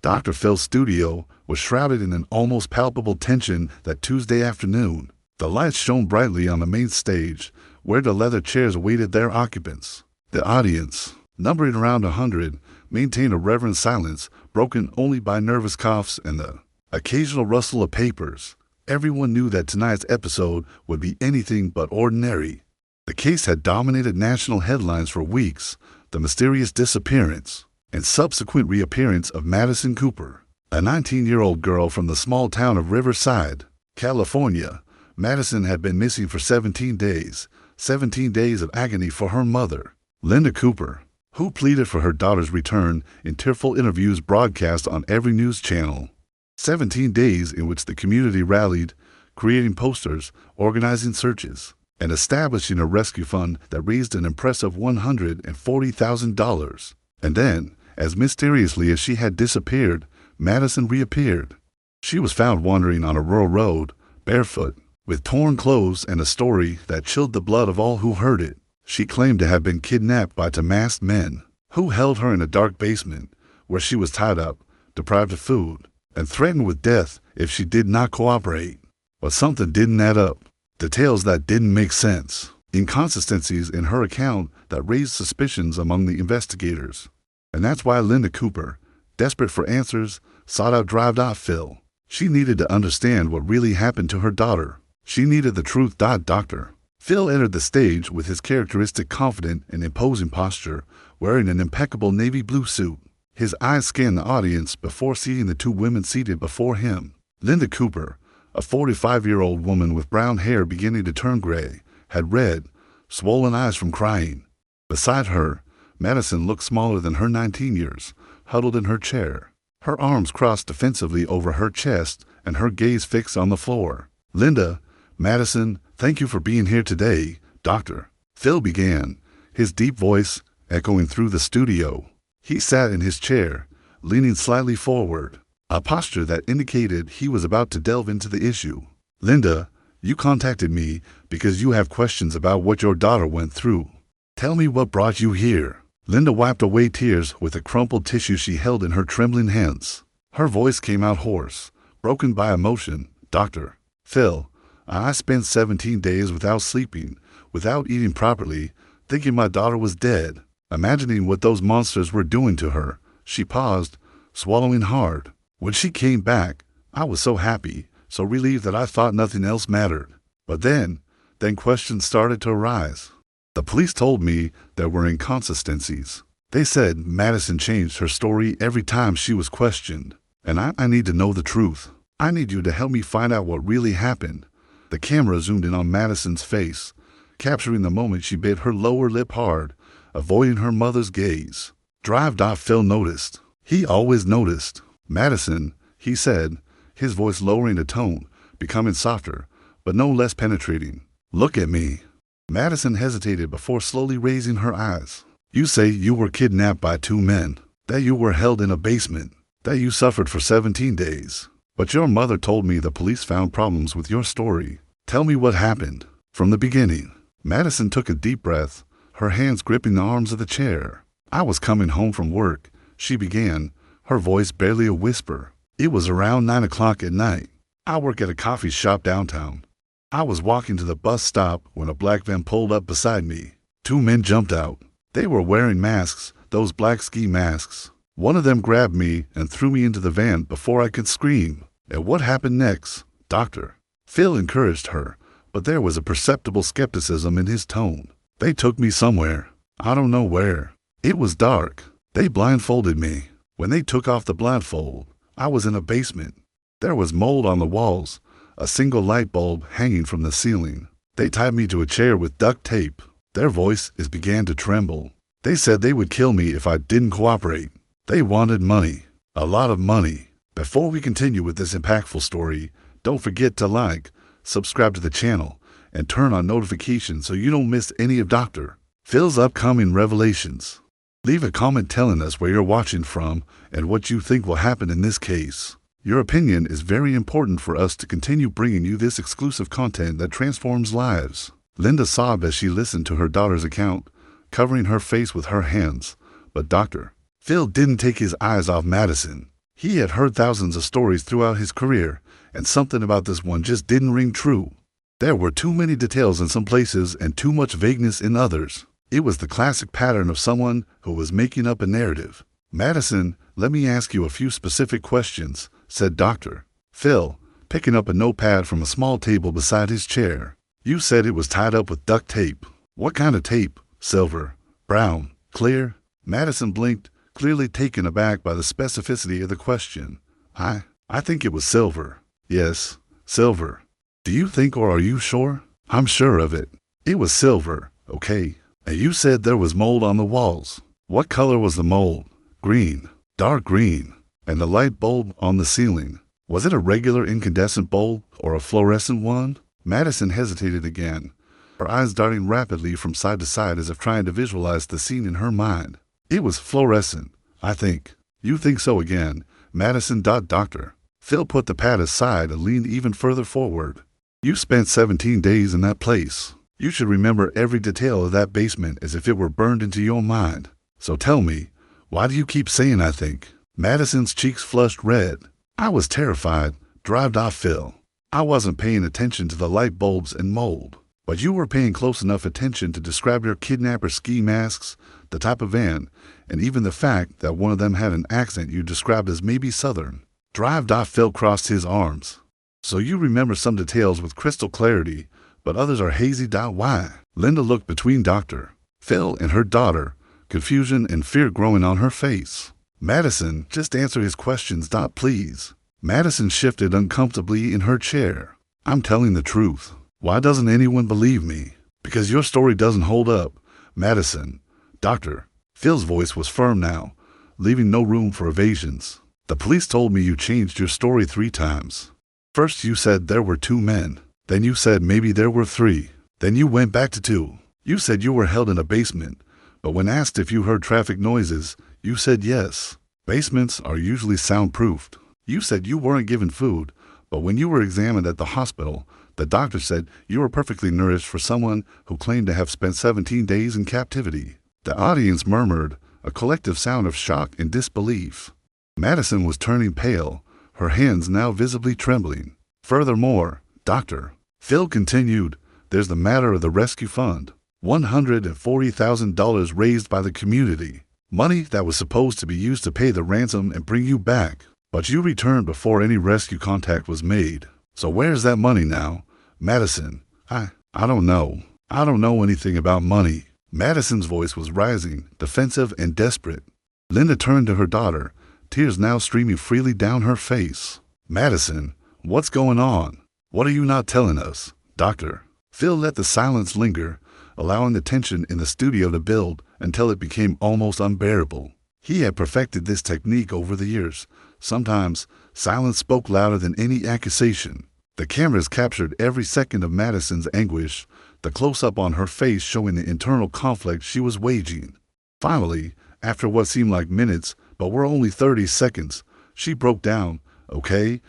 Dr. Phil's studio was shrouded in an almost palpable tension that Tuesday afternoon. The lights shone brightly on the main stage, where the leather chairs awaited their occupants. The audience, numbering around 100, maintained a reverent silence, broken only by nervous coughs and the occasional rustle of papers. Everyone knew that tonight's episode would be anything but ordinary. The case had dominated national headlines for weeks: the mysterious disappearance and subsequent reappearance of Madison Cooper, a 19-year-old girl from the small town of Riverside, California. Madison had been missing for 17 days, 17 days of agony for her mother, Linda Cooper, who pleaded for her daughter's return in tearful interviews broadcast on every news channel. 17 days in which the community rallied, creating posters, organizing searches, and establishing a rescue fund that raised an impressive $140,000. And then, as mysteriously as she had disappeared, Madison reappeared. She was found wandering on a rural road, barefoot, with torn clothes and a story that chilled the blood of all who heard it. She claimed to have been kidnapped by two masked men, who held her in a dark basement, where she was tied up, deprived of food, and threatened with death if she did not cooperate. But something didn't add up. Details that didn't make sense. Inconsistencies in her account that raised suspicions among the investigators. And that's why Linda Cooper, desperate for answers, sought out Dr. Phil. She needed to understand what really happened to her daughter. She needed the truth. Dr. Phil entered the stage with his characteristic confident and imposing posture, wearing an impeccable navy blue suit. His eyes scanned the audience before seeing the two women seated before him. Linda Cooper, a 45-year-old woman with brown hair beginning to turn gray, had red, swollen eyes from crying. Beside her, Madison looked smaller than her 19 years, huddled in her chair, her arms crossed defensively over her chest and her gaze fixed on the floor. Linda, Madison, thank you for being here today, Dr. Phil began, his deep voice echoing through the studio. He sat in his chair, leaning slightly forward, a posture that indicated he was about to delve into the issue. Linda, you contacted me because you have questions about what your daughter went through. Tell me what brought you here. Linda wiped away tears with a crumpled tissue she held in her trembling hands. Her voice came out hoarse, broken by emotion. Dr. Phil, I spent 17 days without sleeping, without eating properly, thinking my daughter was dead, imagining what those monsters were doing to her. She paused, swallowing hard. When she came back, I was so happy, so relieved that I thought nothing else mattered. But then questions started to arise. The police told me there were inconsistencies. They said Madison changed her story every time she was questioned. And I need to know the truth. I need you to help me find out what really happened. The camera zoomed in on Madison's face, capturing the moment she bit her lower lip hard, avoiding her mother's gaze. Dr. Phil noticed. He always noticed. Madison, he said, his voice lowering a tone, becoming softer, but no less penetrating. Look at me. Madison hesitated before slowly raising her eyes. You say you were kidnapped by two men, that you were held in a basement, that you suffered for 17 days. But your mother told me the police found problems with your story. Tell me what happened, from the beginning. Madison took a deep breath, her hands gripping the arms of the chair. I was coming home from work, she began, her voice barely a whisper. It was around 9 o'clock at night. I work at a coffee shop downtown. I was walking to the bus stop when a black van pulled up beside me. Two men jumped out. They were wearing masks, those black ski masks. One of them grabbed me and threw me into the van before I could scream. And what happened next? Dr. Phil encouraged her, but there was a perceptible skepticism in his tone. They took me somewhere. I don't know where. It was dark. They blindfolded me. When they took off the blindfold, I was in a basement. There was mold on the walls, a single light bulb hanging from the ceiling. They tied me to a chair with duct tape. Their voices began to tremble. They said they would kill me if I didn't cooperate. They wanted money. A lot of money. Before we continue with this impactful story, don't forget to like, subscribe to the channel, and turn on notifications so you don't miss any of Dr. Phil's upcoming revelations. Leave a comment telling us where you're watching from and what you think will happen in this case. Your opinion is very important for us to continue bringing you this exclusive content that transforms lives. Linda sobbed as she listened to her daughter's account, covering her face with her hands. But Dr. Phil didn't take his eyes off Madison. He had heard thousands of stories throughout his career, and something about this one just didn't ring true. There were too many details in some places and too much vagueness in others. It was the classic pattern of someone who was making up a narrative. "Madison, let me ask you a few specific questions," said Dr. Phil, picking up a notepad from a small table beside his chair. "You said it was tied up with duct tape. What kind of tape? Silver, brown, clear?" Madison blinked, clearly taken aback by the specificity of the question. I think it was silver." "Yes, silver. Do you think, or are you sure?" "I'm sure of it. It was silver, okay. And you said there was mold on the walls. What color was the mold?" "Green, dark green. And the light bulb on the ceiling, was it a regular incandescent bulb or a fluorescent one?" Madison hesitated again, her eyes darting rapidly from side to side as if trying to visualize the scene in her mind. "It was fluorescent, I think." "You think so again, Madison. Doctor." Phil put the pad aside and leaned even further forward. "You spent 17 days in that place. You should remember every detail of that basement as if it were burned into your mind. So tell me, why do you keep saying I think?" Madison's cheeks flushed red. "I was terrified," drived off Phil. "I wasn't paying attention to the light bulbs and mold. But you were paying close enough attention to describe your kidnapper ski masks, the type of van, and even the fact that one of them had an accent you described as maybe Southern." Drived off Phil crossed his arms. "So you remember some details with crystal clarity, but others are hazy. Why?" Linda looked between Dr. Phil and her daughter, confusion and fear growing on her face. "Madison, just answer his questions, please." Madison shifted uncomfortably in her chair. "I'm telling the truth. Why doesn't anyone believe me?" "Because your story doesn't hold up, Madison." Dr. Phil's voice was firm now, leaving no room for evasions. "The police told me you changed your story 3 times. First you said there were 2 men. Then you said maybe there were 3. Then you went back to 2. You said you were held in a basement, but when asked if you heard traffic noises, you said yes. Basements are usually soundproofed. You said you weren't given food, but when you were examined at the hospital, the doctor said you were perfectly nourished for someone who claimed to have spent 17 days in captivity." The audience murmured, a collective sound of shock and disbelief. Madison was turning pale, her hands now visibly trembling. "Furthermore," Dr. Phil continued, "there's the matter of the rescue fund. $140,000 raised by the community. Money that was supposed to be used to pay the ransom and bring you back. But you returned before any rescue contact was made. So where's that money now?" "Madison, I don't know. I don't know anything about money." Madison's voice was rising, defensive and desperate. Linda turned to her daughter, tears now streaming freely down her face. "Madison, what's going on? What are you not telling us?" Dr. Phil let the silence linger, allowing the tension in the studio to build until it became almost unbearable. He had perfected this technique over the years. Sometimes silence spoke louder than any accusation. The cameras captured every second of Madison's anguish, the close-up on her face showing the internal conflict she was waging. Finally, after what seemed like minutes, but were only 30 seconds, she broke down. Okay.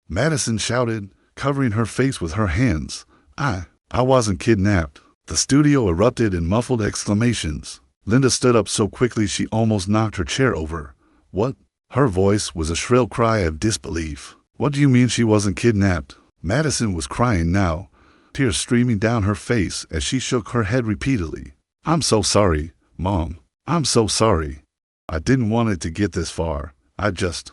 Madison shouted, covering her face with her hands. I wasn't kidnapped." The studio erupted in muffled exclamations. Linda stood up so quickly she almost knocked her chair over. "What?" Her voice was a shrill cry of disbelief. "What do you mean she wasn't kidnapped?" Madison was crying now, tears streaming down her face as she shook her head repeatedly. "I'm so sorry, Mom. I'm so sorry. I didn't want it to get this far. I just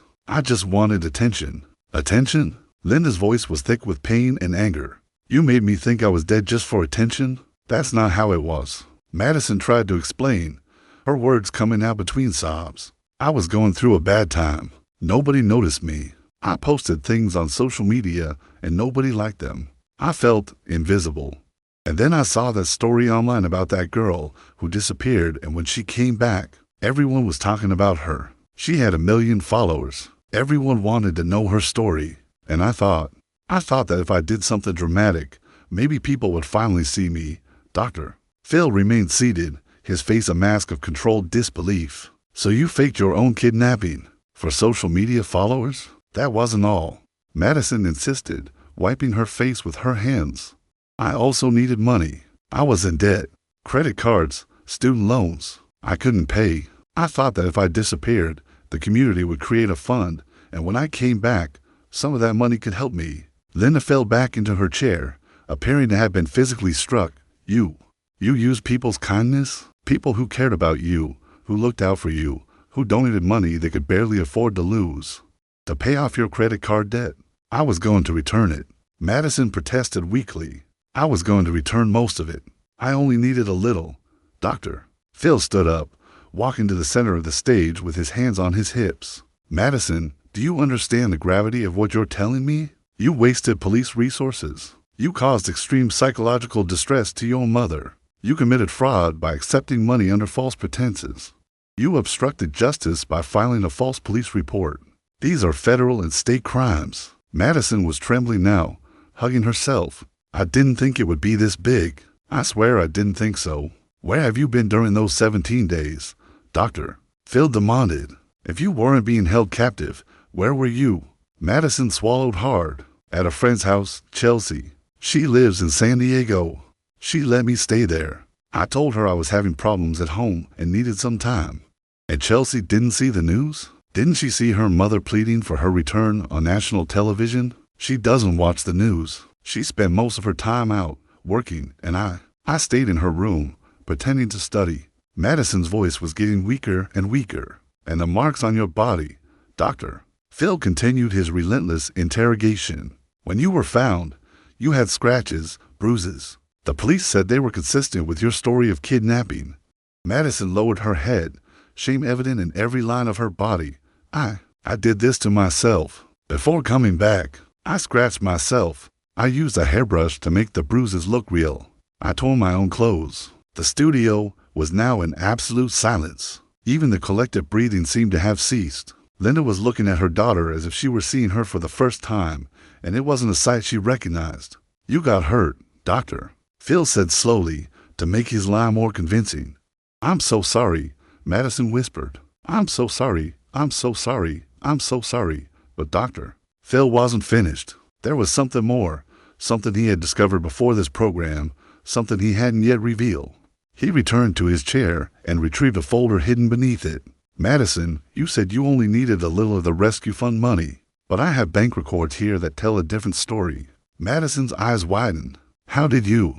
wanted attention." "Attention?" Linda's voice was thick with pain and anger. "You made me think I was dead just for attention? That's not how it was." Madison tried to explain, her words coming out between sobs. "I was going through a bad time. Nobody noticed me. I posted things on social media and nobody liked them. I felt invisible. And then I saw that story online about that girl who disappeared, and when she came back, everyone was talking about her. She had 1 million followers. Everyone wanted to know her story. And I thought that if I did something dramatic, maybe people would finally see me." Dr. Phil remained seated, his face a mask of controlled disbelief. "So you faked your own kidnapping for social media followers? That wasn't all." Madison insisted, wiping her face with her hands. "I also needed money. I was in debt. Credit cards, student loans. I couldn't pay. I thought that if I disappeared, The community would create a fund, and when I came back, some of that money could help me. Linda fell back into her chair, appearing to have been physically struck. You used people's kindness? People who cared about you, who looked out for you, who donated money they could barely afford to lose. To pay off your credit card debt. I was going to return it. Madison protested weakly. I was going to return most of it. I only needed a little. Doctor. Phil stood up, walking to the center of the stage with his hands on his hips. Madison, do you understand the gravity of what you're telling me? You wasted police resources. You caused extreme psychological distress to your mother. You committed fraud by accepting money under false pretenses. You obstructed justice by filing a false police report. These are federal and state crimes. Madison was trembling now, hugging herself. I didn't think it would be this big. I swear I didn't think so. Where have you been during those 17 days? Doctor. Phil demanded. If you weren't being held captive, where were you? Madison swallowed hard. At a friend's house, Chelsea. She lives in San Diego. She let me stay there. I told her I was having problems at home and needed some time. And Chelsea didn't see the news? Didn't she see her mother pleading for her return on national television? She doesn't watch the news. She spent most of her time out, working, and I stayed in her room, pretending to study. Madison's voice was getting weaker and weaker. And the marks on your body, Doctor. Phil continued his relentless interrogation. When you were found, you had scratches, bruises. The police said they were consistent with your story of kidnapping. Madison lowered her head, shame evident in every line of her body. I did this to myself. Before coming back, I scratched myself. I used a hairbrush to make the bruises look real. I tore my own clothes. The studio was now in absolute silence. Even the collective breathing seemed to have ceased. Linda was looking at her daughter as if she were seeing her for the first time, and it wasn't a sight she recognized. You got hurt, Doctor. Phil said slowly, to make his lie more convincing. I'm so sorry, Madison whispered. I'm so sorry, I'm so sorry, I'm so sorry. But Doctor, Phil wasn't finished. There was something more, something he had discovered before this program, something he hadn't yet revealed. He returned to his chair and retrieved a folder hidden beneath it. Madison, you said you only needed a little of the rescue fund money, but I have bank records here that tell a different story. Madison's eyes widened. How did you?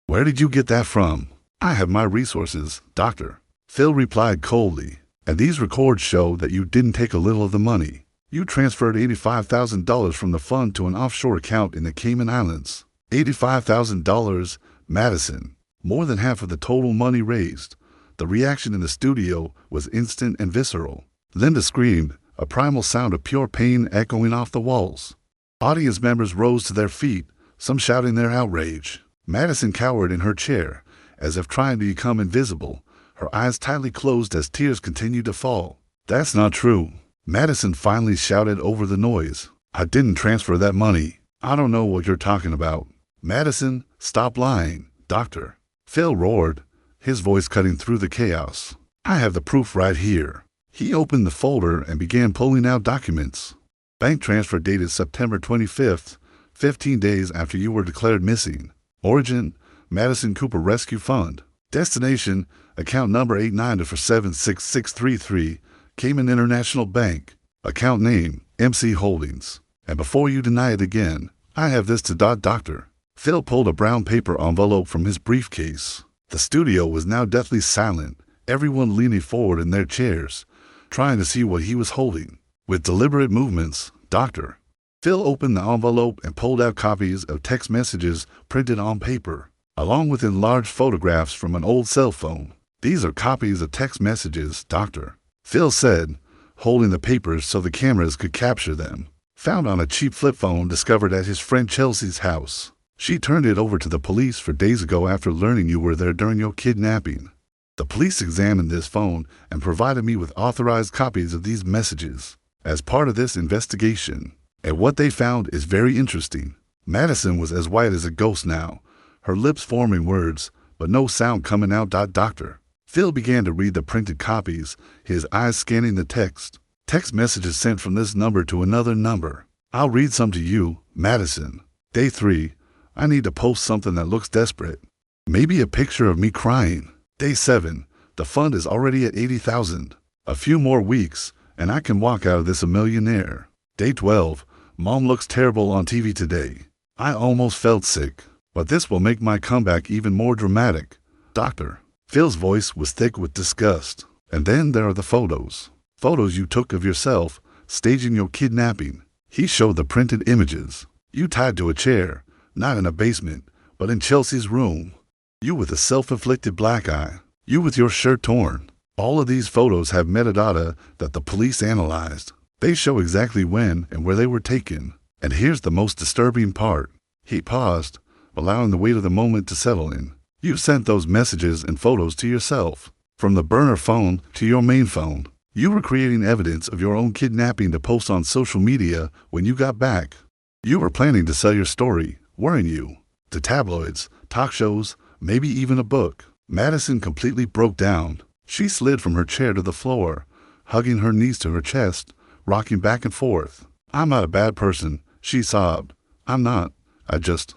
Where did you get that from? I have my resources, Doctor. Phil replied coldly. And these records show that you didn't take a little of the money. You transferred $85,000 from the fund to an offshore account in the Cayman Islands. $85,000, Madison. More than half of the total money raised. The reaction in the studio was instant and visceral. Linda screamed, a primal sound of pure pain echoing off the walls. Audience members rose to their feet, some shouting their outrage. Madison cowered in her chair, as if trying to become invisible, her eyes tightly closed as tears continued to fall. That's not true. Madison finally shouted over the noise. I didn't transfer that money. I don't know what you're talking about. Madison, stop lying, Doctor. Phil roared, his voice cutting through the chaos. I have the proof right here. He opened the folder and began pulling out documents. Bank transfer dated September 25th, 15 days after you were declared missing. Origin, Madison Cooper Rescue Fund. Destination, account number 892476633, Cayman International Bank. Account name, MC Holdings. And before you deny it again, I have this to Doctor. Phil pulled a brown paper envelope from his briefcase. The studio was now deathly silent, everyone leaning forward in their chairs, trying to see what he was holding. With deliberate movements, Doctor. Phil opened the envelope and pulled out copies of text messages printed on paper, along with enlarged photographs from an old cell phone. These are copies of text messages, Doctor. Phil said, holding the papers so the cameras could capture them. Found on a cheap flip phone discovered at his friend Chelsea's house. She turned it over to the police 4 days ago after learning you were there during your kidnapping. The police examined this phone and provided me with authorized copies of these messages as part of this investigation. And what they found is very interesting. Madison was as white as a ghost now, her lips forming words, but no sound coming out. Doctor. Phil began to read the printed copies, his eyes scanning the text. Text messages sent from this number to another number. I'll read some to you, Madison. Day 3. I need to post something that looks desperate. Maybe a picture of me crying. Day 7. The fund is already at $80,000. A few more weeks, and I can walk out of this a millionaire. Day 12. Mom looks terrible on TV today. I almost felt sick, but this will make my comeback even more dramatic. Doctor. Phil's voice was thick with disgust. And then there are the photos. Photos you took of yourself staging your kidnapping. He showed the printed images. You tied to a chair, not in a basement, but in Chelsea's room. You with a self-inflicted black eye. You with your shirt torn. All of these photos have metadata that the police analyzed. They show exactly when and where they were taken. And here's the most disturbing part. He paused, allowing the weight of the moment to settle in. You sent those messages and photos to yourself. From the burner phone to your main phone. You were creating evidence of your own kidnapping to post on social media when you got back. You were planning to sell your story, weren't you? To tabloids, talk shows, maybe even a book. Madison completely broke down. She slid from her chair to the floor, hugging her knees to her chest, rocking back and forth. I'm not a bad person, she sobbed. I'm not. I just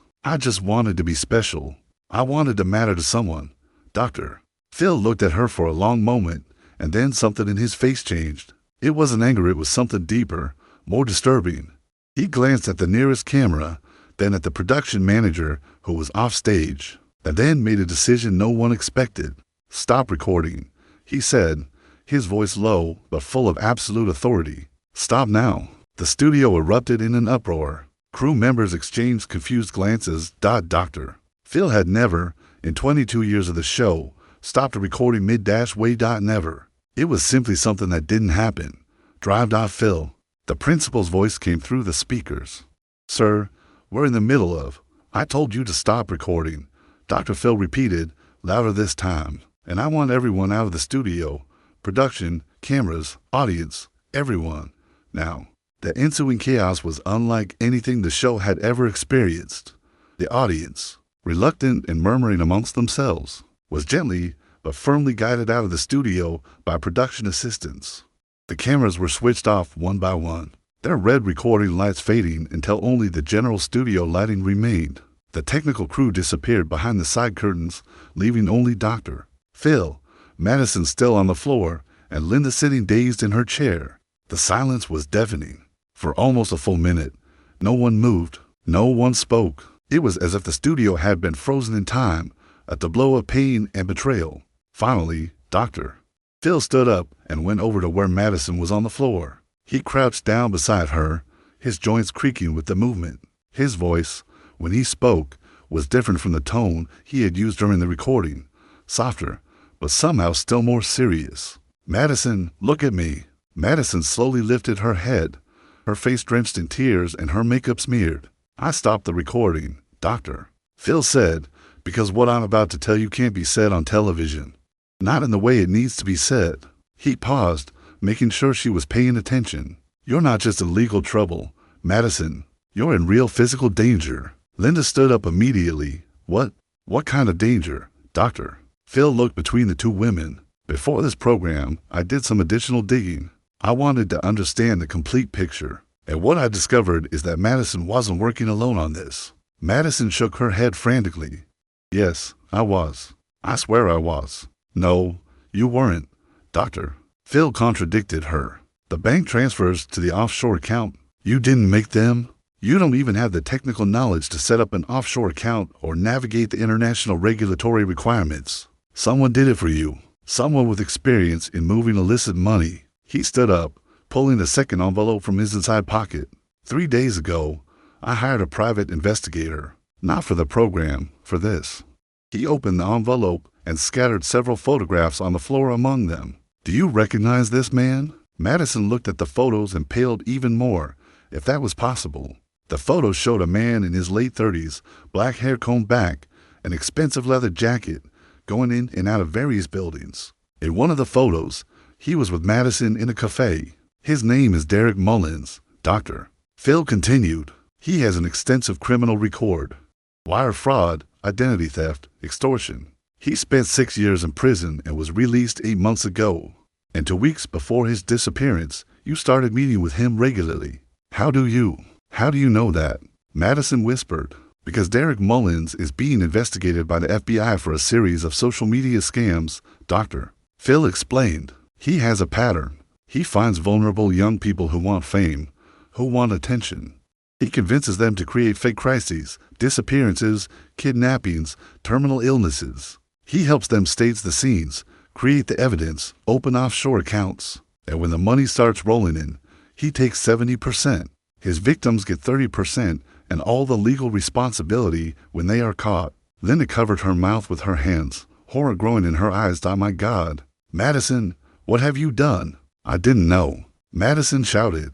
wanted to be special. I wanted to matter to someone. Doctor. Phil looked at her for a long moment, and then something in his face changed. It wasn't anger, it was something deeper, more disturbing. He glanced at the nearest camera, then at the production manager who was off stage, and then made a decision no one expected. Stop recording, he said, his voice low but full of absolute authority. Stop now. The studio erupted in an uproar. Crew members exchanged confused glances. Doctor. Phil had never, in 22 years of the show, stopped a recording mid-way. Never. It was simply something that didn't happen. Drive. Phil. The principal's voice came through the speakers. Sir, we're in the middle of. I told you to stop recording. Dr. Phil repeated, louder this time. And I want everyone out of the studio. Production, cameras, audience, everyone. Now, the ensuing chaos was unlike anything the show had ever experienced. The audience, reluctant and murmuring amongst themselves, was gently but firmly guided out of the studio by production assistants. The cameras were switched off one by one, their red recording lights fading until only the general studio lighting remained. The technical crew disappeared behind the side curtains, leaving only Dr. Phil, Madison still on the floor, and Linda sitting dazed in her chair. The silence was deafening. For almost a full minute, no one moved, no one spoke. It was as if the studio had been frozen in time, a tableau of pain and betrayal. Finally, Dr. Phil stood up and went over to where Madison was on the floor. He crouched down beside her, his joints creaking with the movement. His voice, when he spoke, was different from the tone he had used during the recording, softer, but somehow still more serious. Madison, look at me. Madison slowly lifted her head, her face drenched in tears and her makeup smeared. I stopped the recording, Dr. Phil said, because what I'm about to tell you can't be said on television. Not in the way it needs to be said. He paused, making sure she was paying attention. You're not just in legal trouble, Madison. You're in real physical danger. Linda stood up immediately. What kind of danger, Doctor? Phil looked between the two women. Before this program, I did some additional digging. I wanted to understand the complete picture. And what I discovered is that Madison wasn't working alone on this. Madison shook her head frantically. Yes, I was. I swear I was. No, you weren't, Doctor. Phil contradicted her. The bank transfers to the offshore account. You didn't make them. You don't even have the technical knowledge to set up an offshore account or navigate the international regulatory requirements. Someone did it for you. Someone with experience in moving illicit money. He stood up, pulling a second envelope from his inside pocket. 3 days ago, I hired a private investigator. Not for the program, for this. He opened the envelope and scattered several photographs on the floor among them. Do you recognize this man? Madison looked at the photos and paled even more, if that was possible. The photos showed a man in his late 30s, black hair combed back, an expensive leather jacket, going in and out of various buildings. In one of the photos, he was with Madison in a cafe. His name is Derek Mullins, Doctor. Phil continued. He has an extensive criminal record. Wire fraud, identity theft, extortion. He spent 6 years in prison and was released 8 months ago. And 2 weeks before his disappearance, you started meeting with him regularly. How do you know that? Madison whispered. Because Derek Mullins is being investigated by the FBI for a series of social media scams, Dr. Phil explained. He has a pattern. He finds vulnerable young people who want fame, who want attention. He convinces them to create fake crises, disappearances, kidnappings, terminal illnesses. He helps them stage the scenes, create the evidence, open offshore accounts. And when the money starts rolling in, he takes 70%. His victims get 30% and all the legal responsibility when they are caught. Linda covered her mouth with her hands, horror growing in her eyes. Oh my God. Madison, what have you done? I didn't know. Madison shouted.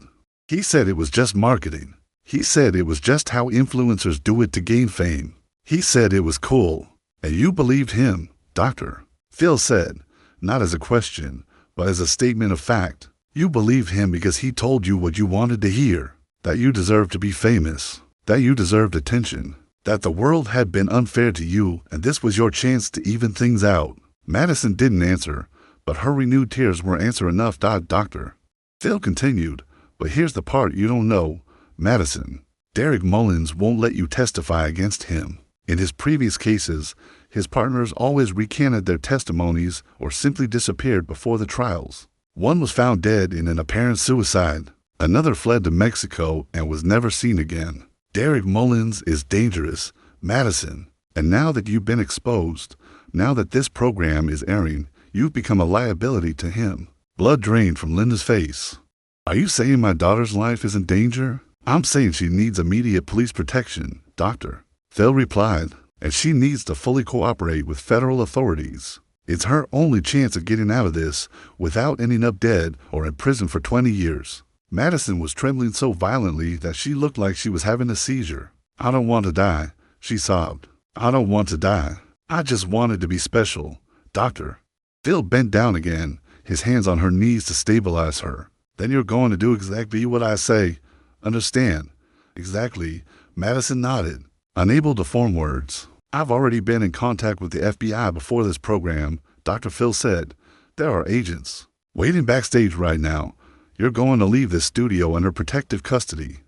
He said it was just marketing. He said it was just how influencers do it to gain fame. He said it was cool. And you believed him, Doctor. Phil said, not as a question, but as a statement of fact. You believed him because he told you what you wanted to hear, that you deserved to be famous, that you deserved attention, that the world had been unfair to you and this was your chance to even things out. Madison didn't answer, but her renewed tears were answer enough. Doctor. Phil continued, but here's the part you don't know, Madison. Derek Mullins won't let you testify against him. In his previous cases, his partners always recanted their testimonies or simply disappeared before the trials. One was found dead in an apparent suicide. Another fled to Mexico and was never seen again. Derek Mullins is dangerous, Madison. And now that you've been exposed, now that this program is airing, you've become a liability to him. Blood drained from Linda's face. Are you saying my daughter's life is in danger? I'm saying she needs immediate police protection, Doctor. Phil replied, and she needs to fully cooperate with federal authorities. It's her only chance of getting out of this without ending up dead or in prison for 20 years. Madison was trembling so violently that she looked like she was having a seizure. I don't want to die, she sobbed. I don't want to die. I just wanted to be special, Doctor. Phil bent down again, his hands on her knees to stabilize her. Then you're going to do exactly what I say. Understand? Exactly. Madison nodded, unable to form words. I've already been in contact with the FBI before this program, Dr. Phil said. There are agents waiting backstage right now. You're going to leave this studio under protective custody.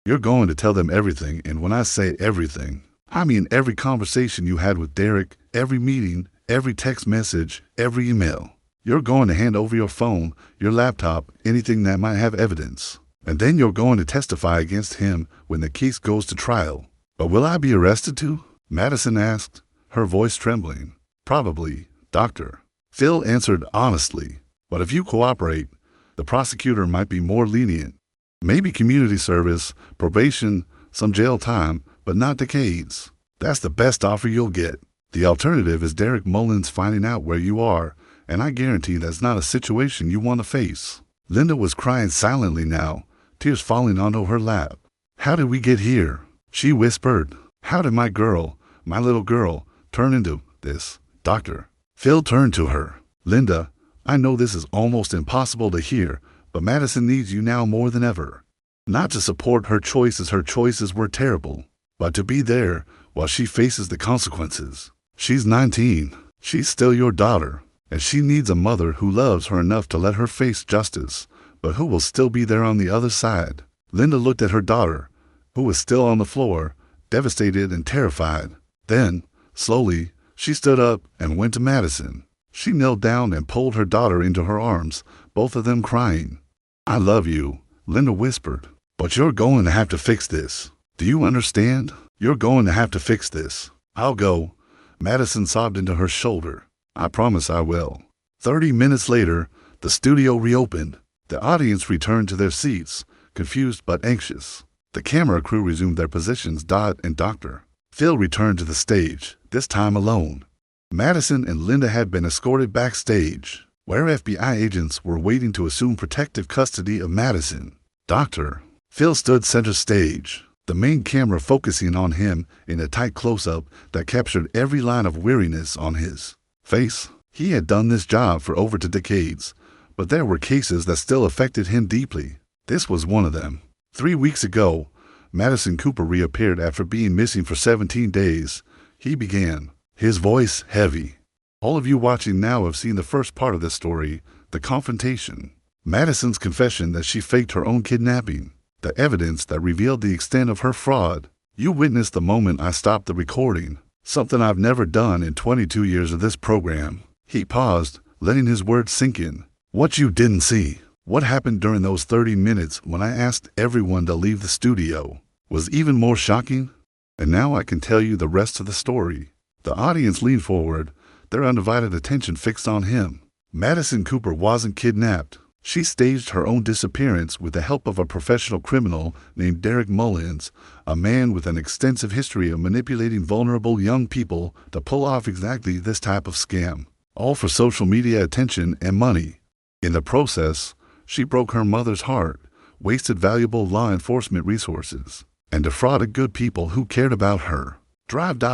You're going to tell them everything, and when I say everything, I mean every conversation you had with Derek, every meeting, every text message, every email. You're going to hand over your phone, your laptop, anything that might have evidence. And then you're going to testify against him when the case goes to trial. But will I be arrested too? Madison asked, her voice trembling. Probably, Doctor. Phil answered honestly. But if you cooperate, the prosecutor might be more lenient. Maybe community service, probation, some jail time, but not decades. That's the best offer you'll get. The alternative is Derek Mullins finding out where you are, and I guarantee that's not a situation you want to face. Linda was crying silently now, tears falling onto her lap. How did we get here? She whispered. How did my girl, my little girl, turn into this, Doctor? Phil turned to her. Linda, I know this is almost impossible to hear, but Madison needs you now more than ever. Not to support her choices were terrible, but to be there while she faces the consequences. She's 19. She's still your daughter, and she needs a mother who loves her enough to let her face justice, but who will still be there on the other side. Linda looked at her daughter, who was still on the floor, devastated and terrified. Then, slowly, she stood up and went to Madison. She knelt down and pulled her daughter into her arms, both of them crying. I love you, Linda whispered. But you're going to have to fix this. Do you understand? You're going to have to fix this. I'll go. Madison sobbed into her shoulder. I promise I will. 30 minutes later, the studio reopened. The audience returned to their seats, confused but anxious. The camera crew resumed their positions. And Dr. Phil returned to the stage, this time alone. Madison and Linda had been escorted backstage, where FBI agents were waiting to assume protective custody of Madison. Dr. Phil stood center stage, the main camera focusing on him in a tight close-up that captured every line of weariness on his face. He had done this job for over 2 decades, but there were cases that still affected him deeply. This was one of them. 3 weeks ago, Madison Cooper reappeared after being missing for 17 days. He began, his voice heavy. All of you watching now have seen the first part of this story, the confrontation. Madison's confession that she faked her own kidnapping. The evidence that revealed the extent of her fraud. You witnessed the moment I stopped the recording, something I've never done in 22 years of this program. He paused, letting his words sink in. What you didn't see What happened during those 30 minutes when I asked everyone to leave the studio was even more shocking. And now I can tell you the rest of the story. The audience leaned forward, their undivided attention fixed on him. Madison Cooper wasn't kidnapped. She staged her own disappearance with the help of a professional criminal named Derek Mullins, a man with an extensive history of manipulating vulnerable young people to pull off exactly this type of scam, all for social media attention and money. In the process, she broke her mother's heart, wasted valuable law enforcement resources, and defrauded good people who cared about her.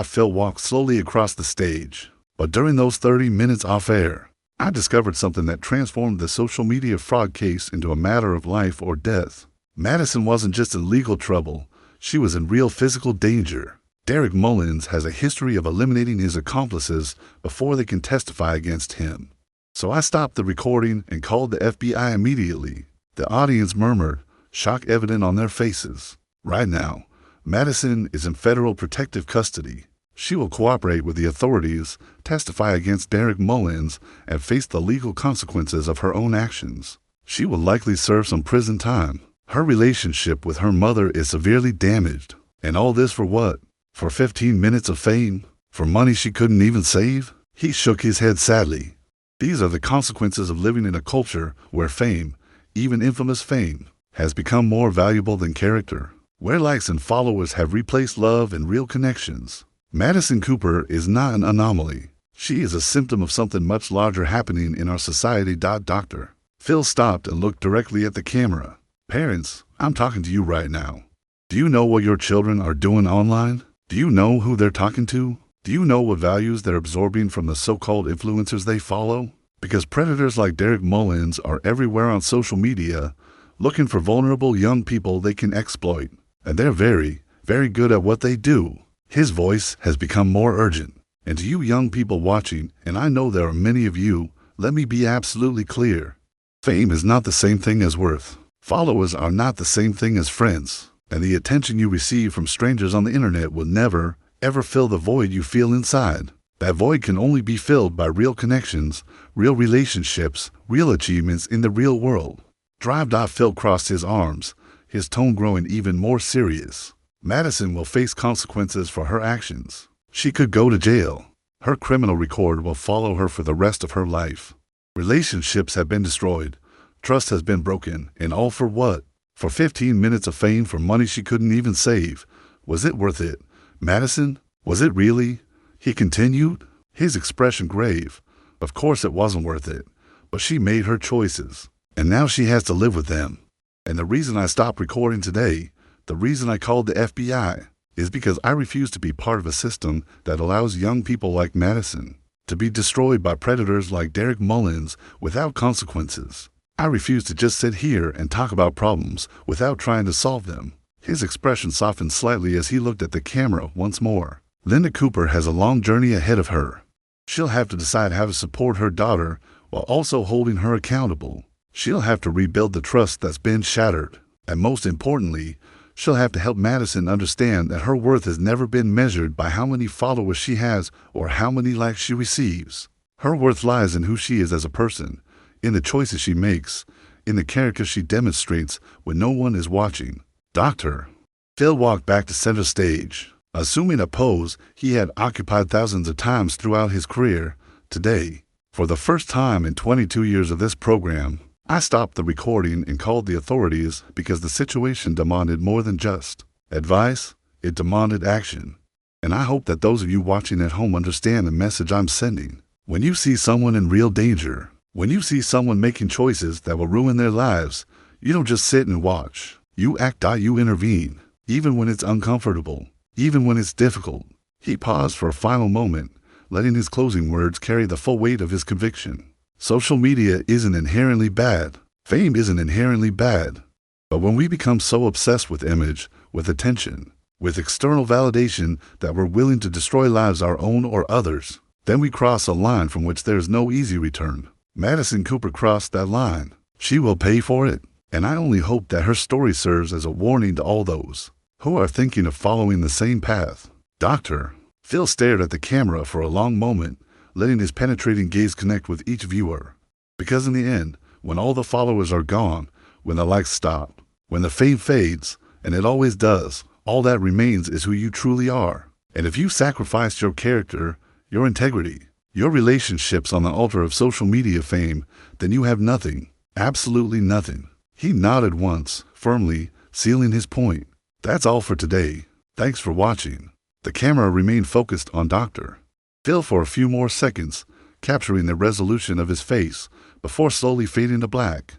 Phil walked slowly across the stage. But during those 30 minutes off air, I discovered something that transformed the social media fraud case into a matter of life or death. Madison wasn't just in legal trouble, she was in real physical danger. Derek Mullins has a history of eliminating his accomplices before they can testify against him. So I stopped the recording and called the FBI immediately. The audience murmured, shock evident on their faces. Right now, Madison is in federal protective custody. She will cooperate with the authorities, testify against Derek Mullins, and face the legal consequences of her own actions. She will likely serve some prison time. Her relationship with her mother is severely damaged. And all this for what? For 15 minutes of fame? For money she couldn't even save? He shook his head sadly. These are the consequences of living in a culture where fame, even infamous fame, has become more valuable than character, where likes and followers have replaced love and real connections. Madison Cooper is not an anomaly. She is a symptom of something much larger happening in our society. Dr. Phil stopped and looked directly at the camera. Parents, I'm talking to you right now. Do you know what your children are doing online? Do you know who they're talking to? Do you know what values they're absorbing from the so-called influencers they follow? Because predators like Derek Mullins are everywhere on social media, looking for vulnerable young people they can exploit. And they're very, very good at what they do. His voice has become more urgent. And to you young people watching, and I know there are many of you, let me be absolutely clear. Fame is not the same thing as worth. Followers are not the same thing as friends. And the attention you receive from strangers on the internet will never, ever fill the void you feel inside. That void can only be filled by real connections, real relationships, real achievements in the real world. Phil crossed his arms, his tone growing even more serious. Madison will face consequences for her actions. She could go to jail. Her criminal record will follow her for the rest of her life. Relationships have been destroyed. Trust has been broken. And all for what? For 15 minutes of fame for money she couldn't even save. Was it worth it? Madison, was it really? He continued, his expression grave. Of course it wasn't worth it. But she made her choices. And now she has to live with them. And the reason I stopped recording today, the reason I called the FBI, is because I refuse to be part of a system that allows young people like Madison to be destroyed by predators like Derek Mullins without consequences. I refuse to just sit here and talk about problems without trying to solve them. His expression softened slightly as he looked at the camera once more. Linda Cooper has a long journey ahead of her. She'll have to decide how to support her daughter while also holding her accountable. She'll have to rebuild the trust that's been shattered. And most importantly, she'll have to help Madison understand that her worth has never been measured by how many followers she has or how many likes she receives. Her worth lies in who she is as a person, in the choices she makes, in the character she demonstrates when no one is watching. Dr. Phil walked back to center stage. Assuming a pose he had occupied thousands of times throughout his career, today, for the first time in 22 years of this program, I stopped the recording and called the authorities because the situation demanded more than just advice, it demanded action. And I hope that those of you watching at home understand the message I'm sending. When you see someone in real danger, when you see someone making choices that will ruin their lives, you don't just sit and watch. You act. You intervene, even when it's uncomfortable, even when it's difficult. He paused for a final moment, letting his closing words carry the full weight of his conviction. Social media isn't inherently bad. Fame isn't inherently bad. But when we become so obsessed with image, with attention, with external validation that we're willing to destroy lives our own or others, then we cross a line from which there is no easy return. Madison Cooper crossed that line. She will pay for it. And I only hope that her story serves as a warning to all those who are thinking of following the same path. Dr. Phil stared at the camera for a long moment, letting his penetrating gaze connect with each viewer. Because in the end, when all the followers are gone, when the likes stop, when the fame fades, and it always does, all that remains is who you truly are. And if you sacrificed your character, your integrity, your relationships on the altar of social media fame, then you have nothing, absolutely nothing. He nodded once, firmly, sealing his point. That's all for today. Thanks for watching. The camera remained focused on Dr. Phil for a few more seconds, capturing the resolution of his face before slowly fading to black.